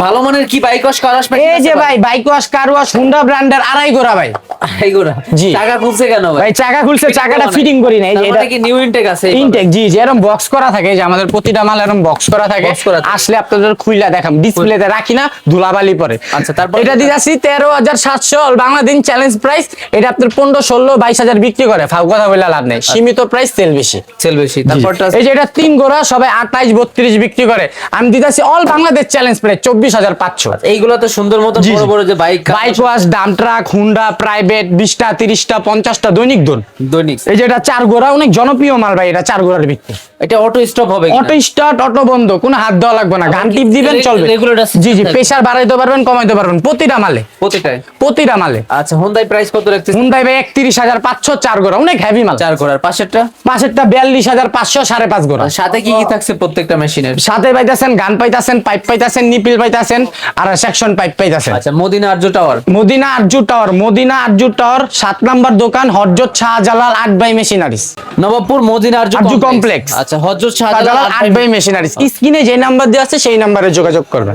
ভালো মানের কি বাইক ওয়াশ কার ওয়াশ এই যে ভাই bike wash car wash Honda ব্র্যান্ডের আড়াই গোড়া ভাই। আড়াই গোড়া জি। চাকা খুলছে কেন ভাই চাকা খুলছে, চাকাটা ফিটিং করি না। এই যে এটা কি নিউ ইনটেক আছে? ইনটেক, জি জি, এরকম বক্স করা থাকে, যে আমাদের প্রতিটা মাল এরকম বক্স করা থাকে। Box করা থাকে। আসলে আপনাদের খুইলা দেখাম, ডিসপ্লেতে রাখি না, ধুলাবালি পরে। আচ্ছা, তারপর এটা দিয়েছি 13,700 অল বাংলাদেশ চ্যালেঞ্জ প্রাইস। এটা আপনার 15, 16, 22,000 বিক্রি করে, ফাউ কথা বলে লাভ নেই, সীমিত প্রাইস, তেল বেশি। সেল বেশি। তারপরটা এই যে এটা 3 গোড়া, সবাই 28, 32 বিক্রি করে, আমি দিতেছি অল বাংলাদেশ চ্যালেঞ্জ প্রাইস 24,500। এইগুলো তো সুন্দর মতো জি, বড় জি। বড় যে bike bike wash, dump truck, Honda private 20টা, 30টা, 50টা দৈনিক দোন। দৈনিক। এই যে এটা 4 গোড়া, অনেক জনপ্রিয় মাল ভাই, এটা 4 গোড়ার বিক্রি। এটা অটো স্টপ হবে কিনা? অটো স্টার্ট, অটো বন্ধ, কোনো হাত দেওয়া লাগবে না, গান টিপ দিবেন চলবে। রেগুলেটর জি জি, প্রেসার বাড়াইতে পারবেন, কমাইতে পারবেন প্রতিটা মালে, প্রতিটায়। প্রতিটা মালে। আচ্ছা, হোন্ডাই প্রাইস কত রাখতেছে? হুন্ডাই ভাই 31,500 4 গোড়া, অনেক হেভি মাল। 4 ঘোড়ার পাশেরটা? পাশেরটা 42,500 5.5 গোড়া। সাথে কি কি থাকছে প্রত্যেকটা মেশিনের? সাথে পাইতাছেন গান পাইতাছেন, পাইপ পাইতাছেন, নিপিল পাইতাছেন, আর সেকশন পাইপ পাইতাছেন। আচ্ছা, Madina Arzu tower. Madina Arzu tower, Madina Arzu tower 7 number দোকান, হযরত শাহজালাল 8 বাই মেশিনারিজ, নবাবপুর মদিনা আরজু আরজু কমপ্লেক্স। আচ্ছা, হযরত শাহজালাল শাহজালাল 8 বাই মেশিনারিজ। স্ক্রিনে যে নাম্বার দেওয়া আছে সেই নাম্বারে যোগাযোগ করবেন।